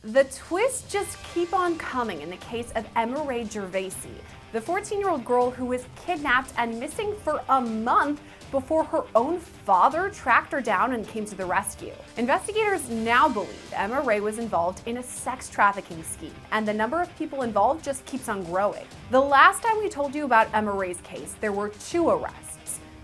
The twists just keep on coming in the case of Emma Ray Gervaisi, the 14-year-old girl who was kidnapped and missing for a month before her own father tracked her down and came to the rescue. Investigators now believe Emma Ray was involved in a sex trafficking scheme, and the number of people involved just keeps on growing. The last time we told you about Emma Ray's case, there were 2 arrests.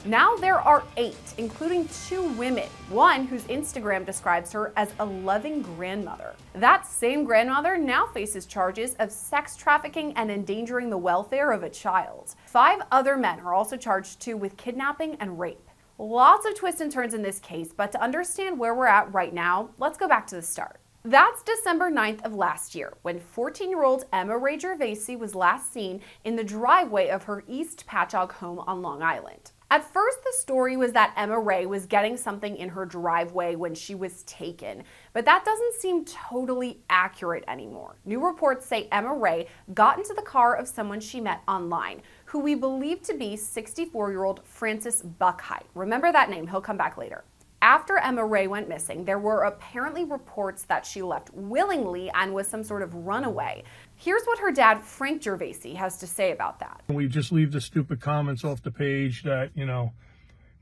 Now there are 8, including 2 women, one whose Instagram describes her as a loving grandmother. That same grandmother now faces charges of sex trafficking and endangering the welfare of a child. 5 other men are also charged too with kidnapping and rape. Lots of twists and turns in this case, but to understand where we're at right now, let's go back to the start. That's December 9th of last year, when 14-year-old Emma Ray Gervaisi was last seen in the driveway of her East Patchogue home on Long Island. At first, the story was that Emma Ray was getting something in her driveway when she was taken, but that doesn't seem totally accurate anymore. New reports say Emma Ray got into the car of someone she met online, who we believe to be 64-year-old Francis Buckheit. Remember that name, he'll come back later. After Emma Ray went missing, there were apparently reports that she left willingly and was some sort of runaway. Here's what her dad, Frank Gervaisi, has to say about that. We just leave the stupid comments off the page that,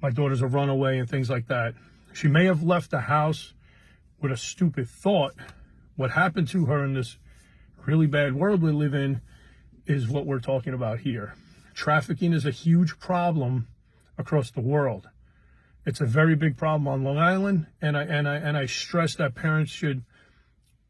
my daughter's a runaway and things like that. She may have left the house with a stupid thought. What happened to her in this really bad world we live in is what we're talking about here. Trafficking is a huge problem across the world. It's a very big problem on Long Island, and I stress that parents should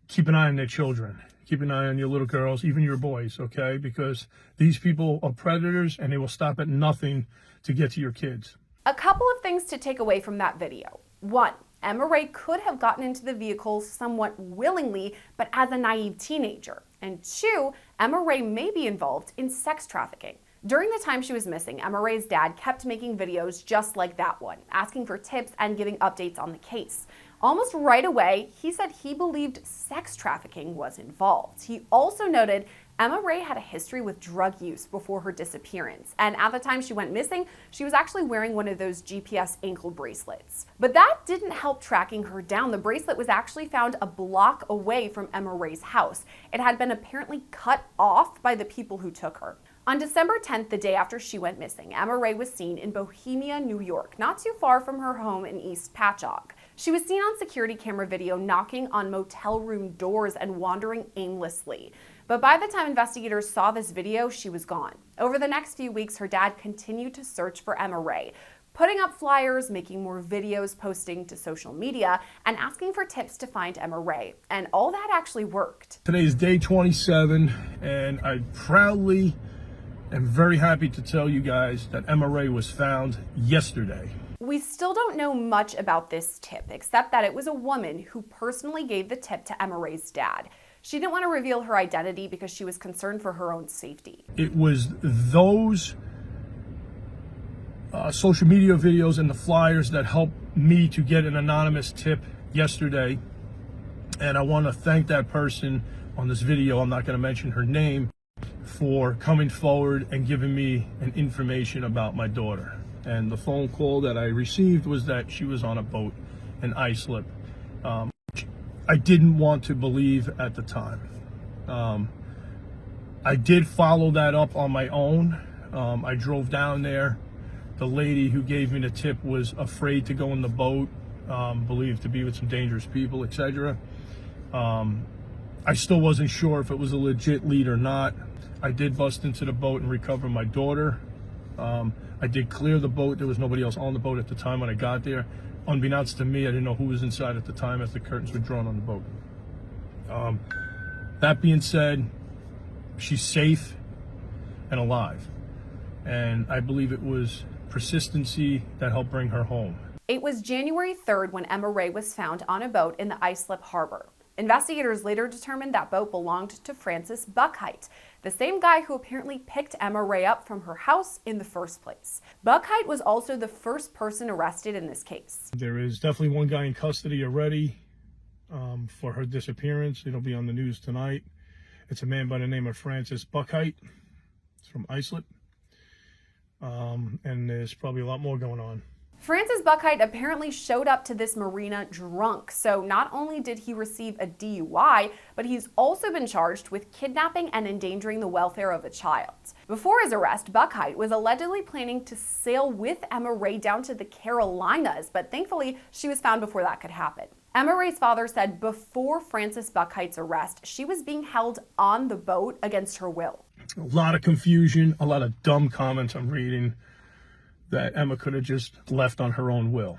keep an eye on their children. Keep an eye on your little girls, even your boys, okay? Because these people are predators, and they will stop at nothing to get to your kids. A couple of things to take away from that video. 1, Emma Ray could have gotten into the vehicle somewhat willingly, but as a naive teenager. And 2, Emma Ray may be involved in sex trafficking. During the time she was missing, Emma Ray's dad kept making videos just like that one, asking for tips and giving updates on the case. Almost right away, he said he believed sex trafficking was involved. He also noted Emma Ray had a history with drug use before her disappearance, and at the time she went missing, she was actually wearing one of those GPS ankle bracelets. But that didn't help tracking her down. The bracelet was actually found a block away from Emma Ray's house. It had been apparently cut off by the people who took her. On December 10th, the day after she went missing, Emma Ray was seen in Bohemia, New York, not too far from her home in East Patchogue. She was seen on security camera video knocking on motel room doors and wandering aimlessly. But by the time investigators saw this video, she was gone. Over the next few weeks, her dad continued to search for Emma Ray, putting up flyers, making more videos, posting to social media, and asking for tips to find Emma Ray. And all that actually worked. Today is day 27, and I proudly am very happy to tell you guys that Emma Ray was found yesterday. We still don't know much about this tip, except that it was a woman who personally gave the tip to Emma Ray's dad. She didn't want to reveal her identity because she was concerned for her own safety. It was those social media videos and the flyers that helped me to get an anonymous tip yesterday. And I want to thank that person on this video, I'm not going to mention her name, for coming forward and giving me an information about my daughter. And the phone call that I received was that she was on a boat in Islip. I didn't want to believe at the time. I did follow that up on my own. I drove down there. The lady who gave me the tip was afraid to go in the boat, believed to be with some dangerous people, etc. I still wasn't sure if it was a legit lead or not. I did bust into the boat and recover my daughter. I did clear the boat. There was nobody else on the boat at the time when I got there. Unbeknownst to me, I didn't know who was inside at the time as the curtains were drawn on the boat. That being said, she's safe and alive. And I believe it was persistency that helped bring her home. It was January 3rd when Emma Ray was found on a boat in the Islip Harbor. Investigators later determined that boat belonged to Francis Buckheit, the same guy who apparently picked Emma Ray up from her house in the first place. Buckheit was also the first person arrested in this case. There is definitely one guy in custody already for her disappearance. It'll be on the news tonight. It's a man by the name of Francis Buckheit. It's from Islip. And there's probably a lot more going on. Francis Buckheit apparently showed up to this marina drunk, so not only did he receive a DUI, but he's also been charged with kidnapping and endangering the welfare of a child. Before his arrest, Buckheit was allegedly planning to sail with Emma Ray down to the Carolinas, but thankfully she was found before that could happen. Emma Ray's father said before Francis Buckheit's arrest, she was being held on the boat against her will. A lot of confusion, a lot of dumb comments I'm reading that Emma could have just left on her own will.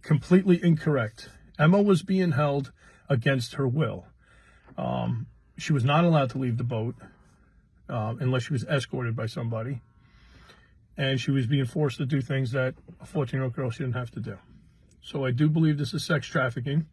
Completely incorrect. Emma was being held against her will. She was not allowed to leave the boat unless she was escorted by somebody. And she was being forced to do things that a 14-year-old girl shouldn't have to do. So I do believe this is sex trafficking,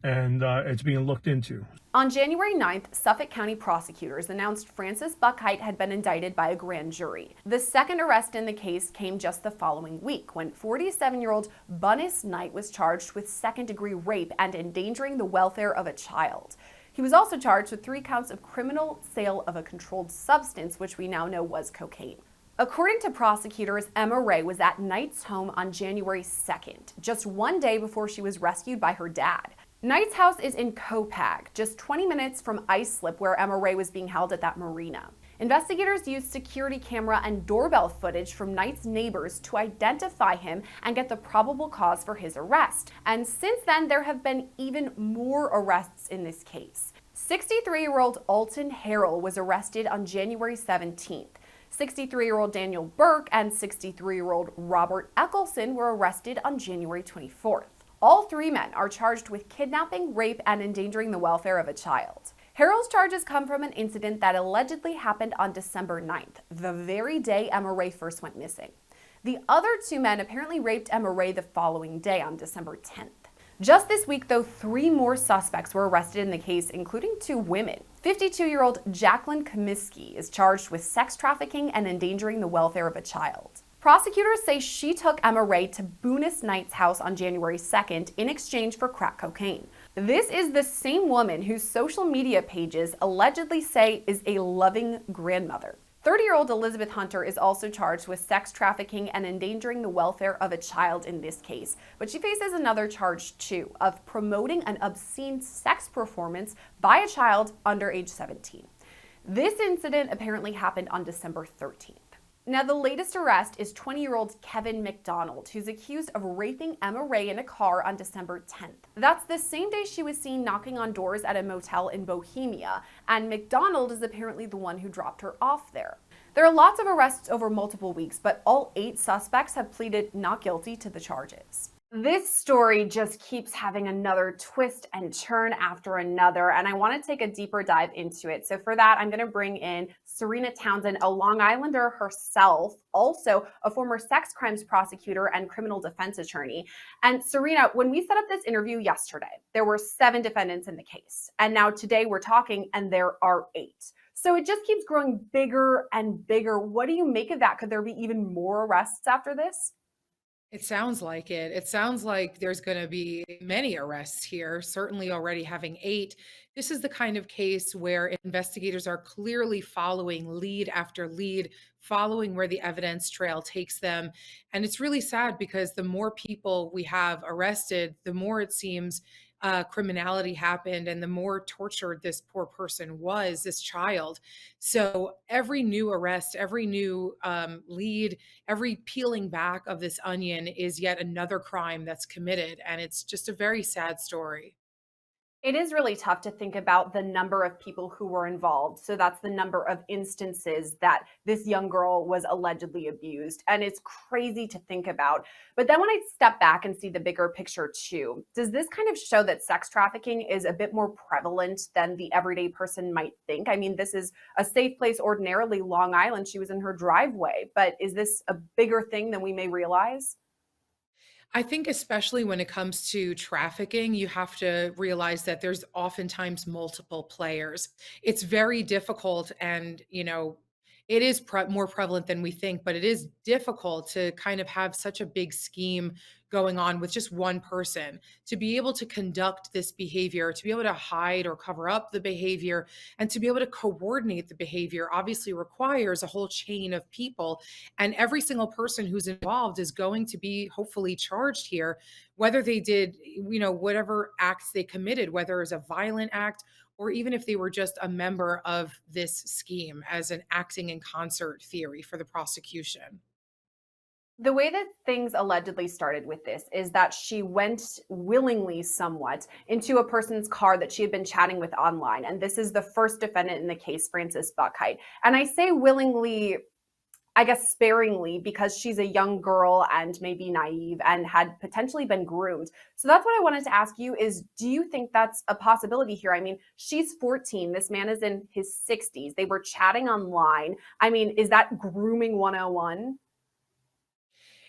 and it's being looked into. On January 9th, Suffolk County prosecutors announced Francis Buckheit had been indicted by a grand jury. The second arrest in the case came just the following week, when 47-year-old Bunnis Knight was charged with second-degree rape and endangering the welfare of a child. He was also charged with 3 counts of criminal sale of a controlled substance, which we now know was cocaine. According to prosecutors, Emma Ray was at Knight's home on January 2nd, just one day before she was rescued by her dad. Knight's house is in Copag, just 20 minutes from Islip, where Emma Ray was being held at that marina. Investigators used security camera and doorbell footage from Knight's neighbors to identify him and get the probable cause for his arrest. And since then, there have been even more arrests in this case. 63-year-old Alton Harrell was arrested on January 17th. 63-year-old Daniel Burke and 63-year-old Robert Eccleston were arrested on January 24th. All 3 men are charged with kidnapping, rape, and endangering the welfare of a child. Harrell's charges come from an incident that allegedly happened on December 9th, the very day Emma Ray first went missing. The other 2 men apparently raped Emma Ray the following day on December 10th. Just this week, though, 3 more suspects were arrested in the case, including 2 women. 52-year-old Jacqueline Comiskey is charged with sex trafficking and endangering the welfare of a child. Prosecutors say she took Emma Ray to Bunnis Knight's house on January 2nd in exchange for crack cocaine. This is the same woman whose social media pages allegedly say is a loving grandmother. 30-year-old Elizabeth Hunter is also charged with sex trafficking and endangering the welfare of a child in this case, but she faces another charge too, of promoting an obscene sex performance by a child under age 17. This incident apparently happened on December 13th. Now, the latest arrest is 20-year-old Kevin McDonald, who's accused of raping Emma Ray in a car on December 10th. That's the same day she was seen knocking on doors at a motel in Bohemia, and McDonald is apparently the one who dropped her off there. There are lots of arrests over multiple weeks, but all 8 suspects have pleaded not guilty to the charges. This story just keeps having another twist and turn after another, and I want to take a deeper dive into it. So for that, I'm going to bring in Serena Townsend, a Long Islander herself, also a former sex crimes prosecutor and criminal defense attorney. And Serena, when we set up this interview yesterday, there were 7 defendants in the case. And now today we're talking and there are 8. So it just keeps growing bigger and bigger. What do you make of that? Could there be even more arrests after this? It sounds like it. It sounds like there's going to be many arrests here, certainly already having 8. This is the kind of case where investigators are clearly following lead after lead, following where the evidence trail takes them. And it's really sad because the more people we have arrested, the more it seems criminality happened and the more tortured this poor person was, this child. So every new arrest, every new lead, every peeling back of this onion is yet another crime that's committed. And it's just a very sad story. It is really tough to think about the number of people who were involved. So that's the number of instances that this young girl was allegedly abused. And it's crazy to think about. But then when I step back and see the bigger picture too, does this kind of show that sex trafficking is a bit more prevalent than the everyday person might think? I mean, this is a safe place, ordinarily Long Island. She was in her driveway. But is this a bigger thing than we may realize? I think especially when it comes to trafficking, you have to realize that there's oftentimes multiple players. It's very difficult and, It is more prevalent than we think, but it is difficult to kind of have such a big scheme going on with just one person. To be able to conduct this behavior, to be able to hide or cover up the behavior, and to be able to coordinate the behavior obviously requires a whole chain of people. And every single person who's involved is going to be hopefully charged here, whether they did, whatever acts they committed, whether it was a violent act or even if they were just a member of this scheme as an acting in concert theory for the prosecution. The way that things allegedly started with this is that she went willingly, somewhat, into a person's car that she had been chatting with online. And this is the first defendant in the case, Frances Buckheit. And I say willingly, I guess sparingly, because she's a young girl and maybe naive and had potentially been groomed. So that's what I wanted to ask you is, do you think that's a possibility here? I mean, she's 14. This man is in his 60s. They were chatting online. I mean, is that grooming 101?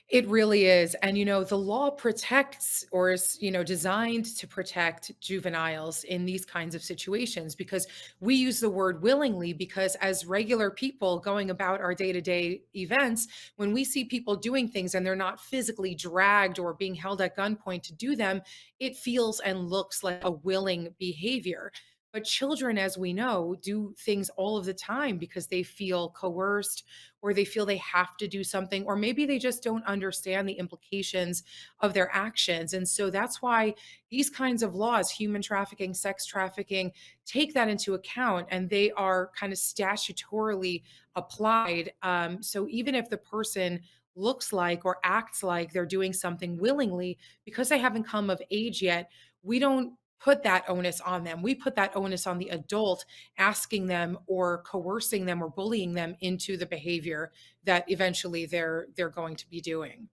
It really is. And, the law protects or is, designed to protect juveniles in these kinds of situations because we use the word willingly because as regular people going about our day to day events, when we see people doing things and they're not physically dragged or being held at gunpoint to do them, it feels and looks like a willing behavior. But children, as we know, do things all of the time because they feel coerced or they feel they have to do something, or maybe they just don't understand the implications of their actions. And so that's why these kinds of laws, human trafficking, sex trafficking, take that into account and they are kind of statutorily applied. So even if the person looks like or acts like they're doing something willingly, because they haven't come of age yet, we don't put that onus on them. We put that onus on the adult asking them or coercing them or bullying them into the behavior that eventually they're going to be doing.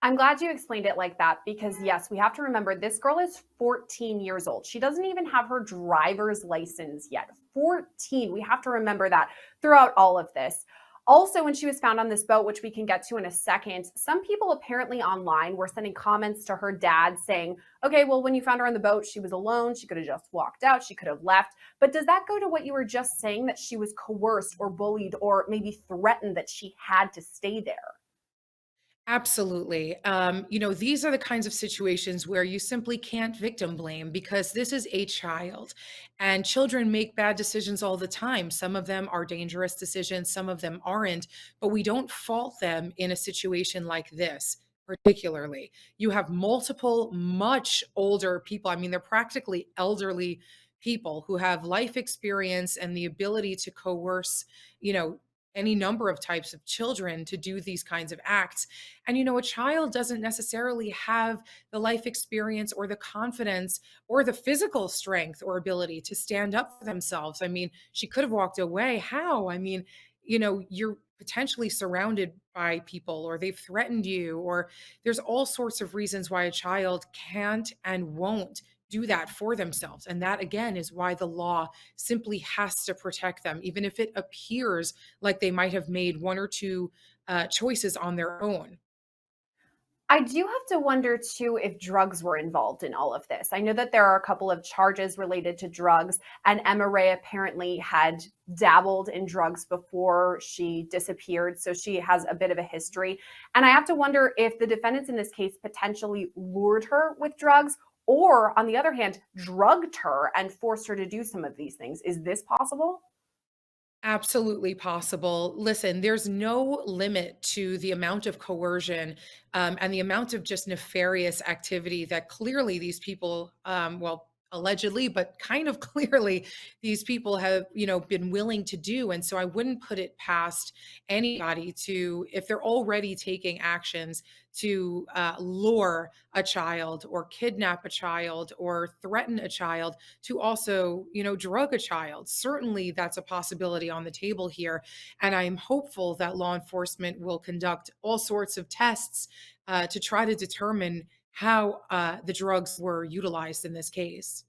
I'm glad you explained it like that because, yes, we have to remember this girl is 14 years old. She doesn't even have her driver's license yet. 14. We have to remember that throughout all of this. Also, when she was found on this boat, which we can get to in a second, some people apparently online were sending comments to her dad saying, okay, well, when you found her on the boat, she was alone. She could have just walked out. She could have left. But does that go to what you were just saying, that she was coerced or bullied or maybe threatened that she had to stay there? Absolutely. These are the kinds of situations where you simply can't victim blame because this is a child and children make bad decisions all the time. Some of them are dangerous decisions, some of them aren't, but we don't fault them in a situation like this. Particularly, you have multiple, much older people. I mean, they're practically elderly people who have life experience and the ability to coerce, you know, any number of types of children to do these kinds of acts. And, a child doesn't necessarily have the life experience or the confidence or the physical strength or ability to stand up for themselves. I mean, she could have walked away. How? I mean, you're potentially surrounded by people or they've threatened you, or there's all sorts of reasons why a child can't and won't do that for themselves. And that, again, is why the law simply has to protect them, even if it appears like they might have made one or two choices on their own. I do have to wonder too if drugs were involved in all of this. I know that there are a couple of charges related to drugs, and Emma Ray apparently had dabbled in drugs before she disappeared. So she has a bit of a history. And I have to wonder if the defendants in this case potentially lured her with drugs or, on the other hand, drugged her and forced her to do some of these things. Is this possible? Absolutely possible. Listen, there's no limit to the amount of coercion and the amount of just nefarious activity that clearly these people, well, allegedly, but kind of clearly, these people have, been willing to do. And so I wouldn't put it past anybody to, if they're already taking actions to lure a child or kidnap a child or threaten a child, to also, drug a child. Certainly that's a possibility on the table here. And I'm hopeful that law enforcement will conduct all sorts of tests to try to determine how the drugs were utilized in this case.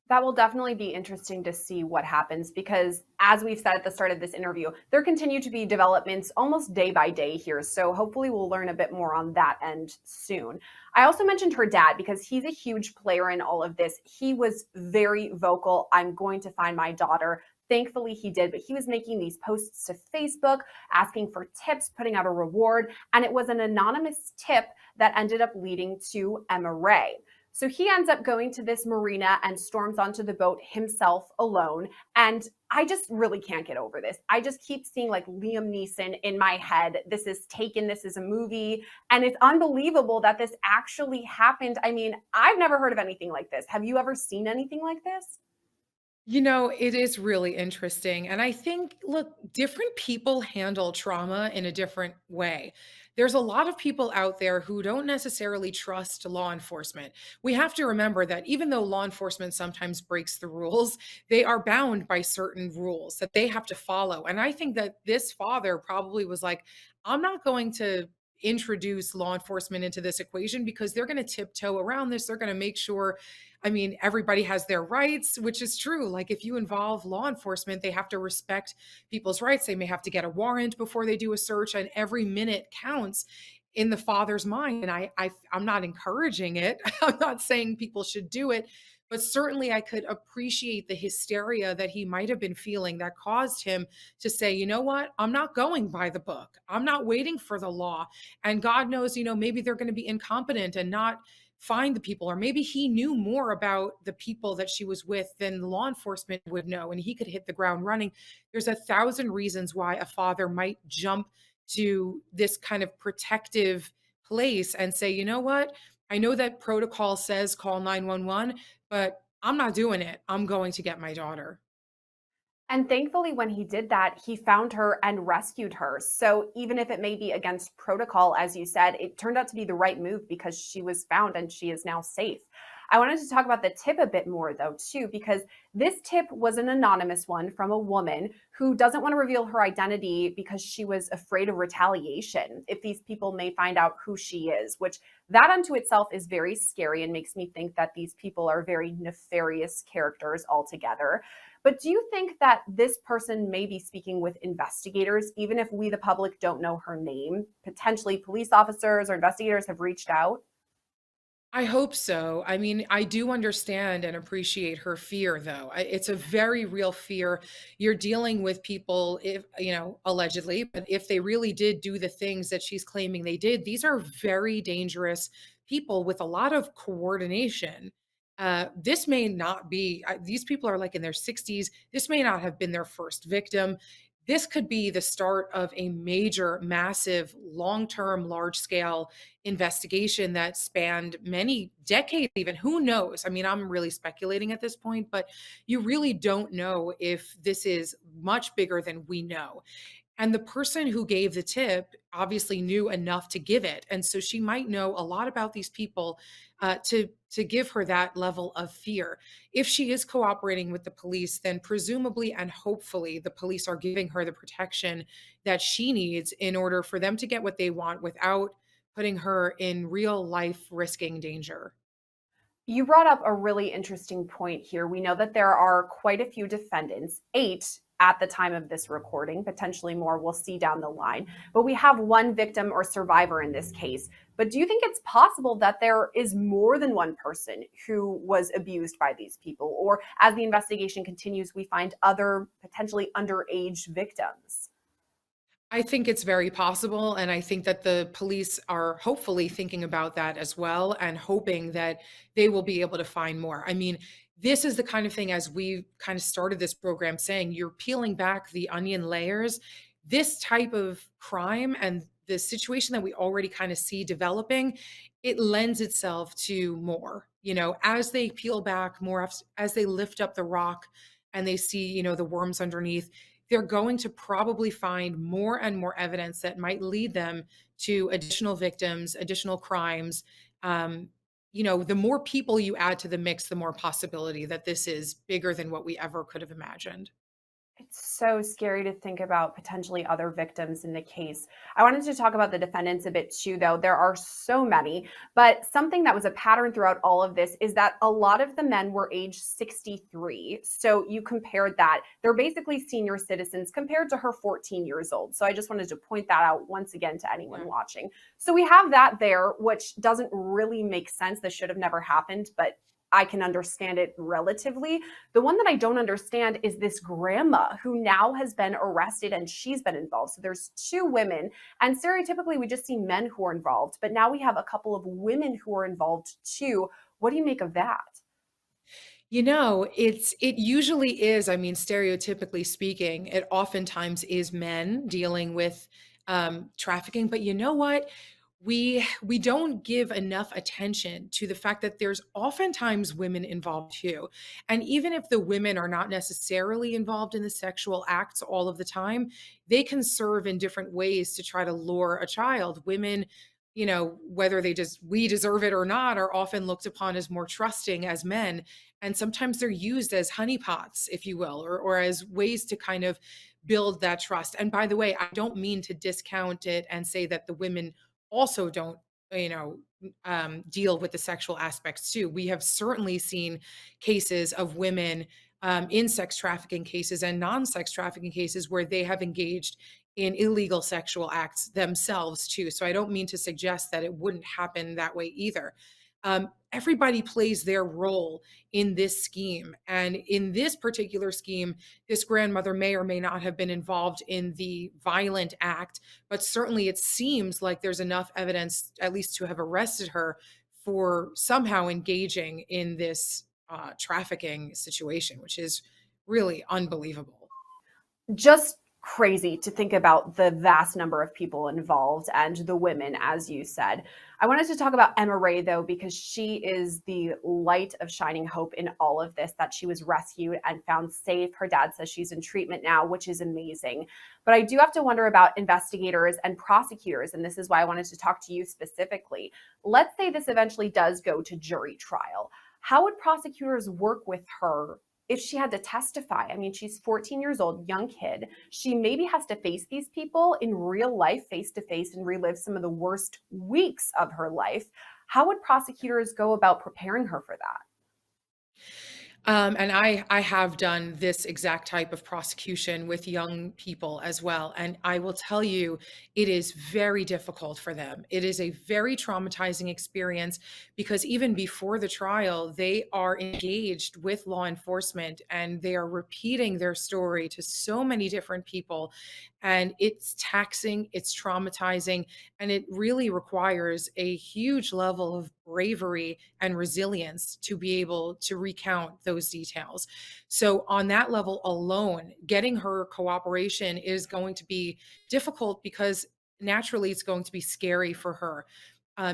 That will definitely be interesting to see what happens because, as we've said at the start of this interview, there continue to be developments almost day by day here. So, hopefully, we'll learn a bit more on that end soon. I also mentioned her dad because he's a huge player in all of this. He was very vocal. I'm going to find my daughter. Thankfully, he did, but he was making these posts to Facebook asking for tips, putting out a reward, and it was an anonymous tip that ended up leading to Emma Ray. So he ends up going to this marina and storms onto the boat himself alone. And I just really can't get over this. I just keep seeing like Liam Neeson in my head. This is Taken, this is a movie. And it's unbelievable that this actually happened. I mean, I've never heard of anything like this. Have you ever seen anything like this? It is really interesting. And I think, look, different people handle trauma in a different way. There's a lot of people out there who don't necessarily trust law enforcement. We have to remember that even though law enforcement sometimes breaks the rules, they are bound by certain rules that they have to follow. And I think that this father probably was like, I'm not going to introduce law enforcement into this equation because they're going to tiptoe around this. They're going to make sure, I mean, everybody has their rights, which is true. Like if you involve law enforcement, they have to respect people's rights. They may have to get a warrant before they do a search, and every minute counts in the father's mind. And I'm not encouraging it. I'm not saying people should do it, but certainly I could appreciate the hysteria that he might have been feeling that caused him to say, you know what, I'm not going by the book. I'm not waiting for the law. And God knows, maybe they're going to be incompetent and not find the people, or maybe he knew more about the people that she was with than the law enforcement would know, and he could hit the ground running. There's 1,000 reasons why a father might jump to this kind of protective place and say, you know what, I know that protocol says call 911, but I'm not doing it. I'm going to get my daughter. And thankfully, when he did that, he found her and rescued her. So even if it may be against protocol, as you said, it turned out to be the right move because she was found and she is now safe. I wanted to talk about the tip a bit more, though, too, because this tip was an anonymous one from a woman who doesn't want to reveal her identity because she was afraid of retaliation if these people may find out who she is, which that unto itself is very scary and makes me think that these people are very nefarious characters altogether. But do you think that this person may be speaking with investigators, even if we, the public, don't know her name? Potentially police officers or investigators have reached out? I hope so. I mean, I do understand and appreciate her fear, though. It's a very real fear. You're dealing with people, if, allegedly, but if they really did do the things that she's claiming they did, these are very dangerous people with a lot of coordination. This may not be, these people are like in their 60s. This may not have been their first victim. This could be the start of a major, massive, long term, large scale investigation that spanned many decades, even. Who knows? I mean, I'm really speculating at this point, but you really don't know if this is much bigger than we know. And the person who gave the tip obviously knew enough to give it. And so she might know a lot about these people to give her that level of fear. If she is cooperating with the police, then presumably and hopefully the police are giving her the protection that she needs in order for them to get what they want without putting her in real life risking danger. You brought up a really interesting point here. We know that there are quite a few defendants, 8 at the time of this recording, potentially more, we'll see down the line. But we have one victim or survivor in this case. But do you think it's possible that there is more than one person who was abused by these people? Or as the investigation continues, we find other potentially underage victims? I think it's very possible. And I think that the police are hopefully thinking about that as well and hoping that they will be able to find more. I mean, this is the kind of thing, as we kind of started this program saying, you're peeling back the onion layers. This type of crime and the situation that we already kind of see developing, it lends itself to more, as they peel back more, as they lift up the rock and they see, the worms underneath, they're going to probably find more and more evidence that might lead them to additional victims, additional crimes. The more people you add to the mix, the more possibility that this is bigger than what we ever could have imagined. It's so scary to think about potentially other victims in the case. I wanted to talk about the defendants a bit too, though. There are so many, but something that was a pattern throughout all of this is that a lot of the men were age 63. So you compared that. They're basically senior citizens compared to her 14 years old. So I just wanted to point that out once again to anyone Yeah. watching. So we have that there, which doesn't really make sense. This should have never happened, but I can understand it relatively. The one that I don't understand is this grandma who now has been arrested and she's been involved. So there's two women, and stereotypically we just see men who are involved, but now we have a couple of women who are involved too. What do you make of that? It usually is, I mean, stereotypically speaking, it oftentimes is men dealing with trafficking. But you know what? We don't give enough attention to the fact that there's oftentimes women involved too. And even if the women are not necessarily involved in the sexual acts all of the time, they can serve in different ways to try to lure a child. Women, whether we deserve it or not, are often looked upon as more trusting as men. And sometimes they're used as honeypots, if you will, or as ways to kind of build that trust. And by the way, I don't mean to discount it and say that the women also don't, you know, deal with the sexual aspects too. We have certainly seen cases of women in sex trafficking cases and non-sex trafficking cases where they have engaged in illegal sexual acts themselves too. So I don't mean to suggest that it wouldn't happen that way either. Everybody plays their role in this scheme. And in this particular scheme, this grandmother may or may not have been involved in the violent act, but certainly it seems like there's enough evidence, at least to have arrested her for somehow engaging in this trafficking situation, which is really unbelievable. Just crazy to think about the vast number of people involved and the women, as you said. I wanted to talk about Emma Ray, though, because she is the light of shining hope in all of this, that she was rescued and found safe. Her dad says she's in treatment now, which is amazing. But I do have to wonder about investigators and prosecutors, and this is why I wanted to talk to you specifically. Let's say this eventually does go to jury trial. How would prosecutors work with her if she had to testify? I mean, she's 14 years old, young kid. She maybe has to face these people in real life, face to face, and relive some of the worst weeks of her life. How would prosecutors go about preparing her for that? And I have done this exact type of prosecution with young people as well. And I will tell you, it is very difficult for them. It is a very traumatizing experience because even before the trial, they are engaged with law enforcement and they are repeating their story to so many different people. And it's taxing, it's traumatizing, and it really requires a huge level of bravery and resilience to be able to recount those details. So, on that level alone, getting her cooperation is going to be difficult because naturally it's going to be scary for her.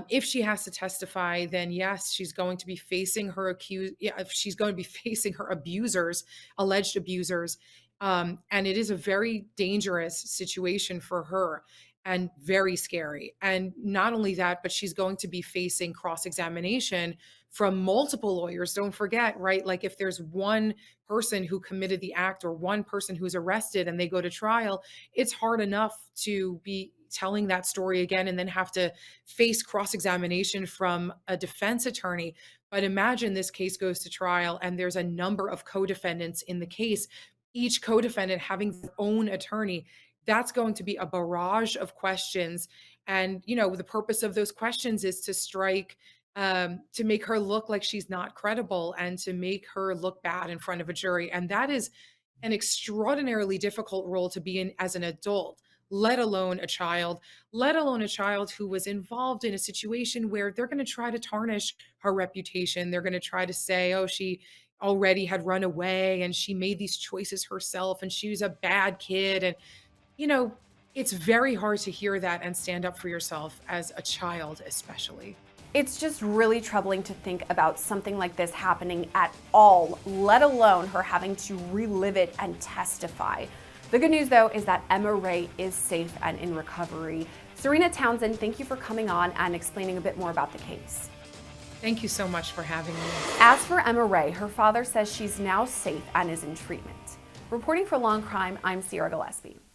If she has to testify, then yes, she's going to be facing her accused. Yeah, if she's going to be facing her abusers, alleged abusers, and it is a very dangerous situation for her and very scary. And not only that, but she's going to be facing cross examination from multiple lawyers. Don't forget, right? Like if there's one person who committed the act or one person who's arrested and they go to trial, it's hard enough to be telling that story again and then have to face cross examination from a defense attorney. But imagine this case goes to trial and there's a number of co defendants in the case, each co-defendant having their own attorney. That's going to be a barrage of questions. And, the purpose of those questions is to strike, to make her look like she's not credible and to make her look bad in front of a jury. And that is an extraordinarily difficult role to be in as an adult, let alone a child who was involved in a situation where they're going to try to tarnish her reputation. They're going to try to say, oh, she already had run away and she made these choices herself and she was a bad kid. And, you know, it's very hard to hear that and stand up for yourself as a child, especially. It's just really troubling to think about something like this happening at all, let alone her having to relive it and testify. The good news, though, is that Emma Ray is safe and in recovery. Serena Townsend, thank you for coming on and explaining a bit more about the case. Thank you so much for having me. As for Emma Ray, her father says she's now safe and is in treatment. Reporting for Law&Crime, I'm Sierra Gillespie.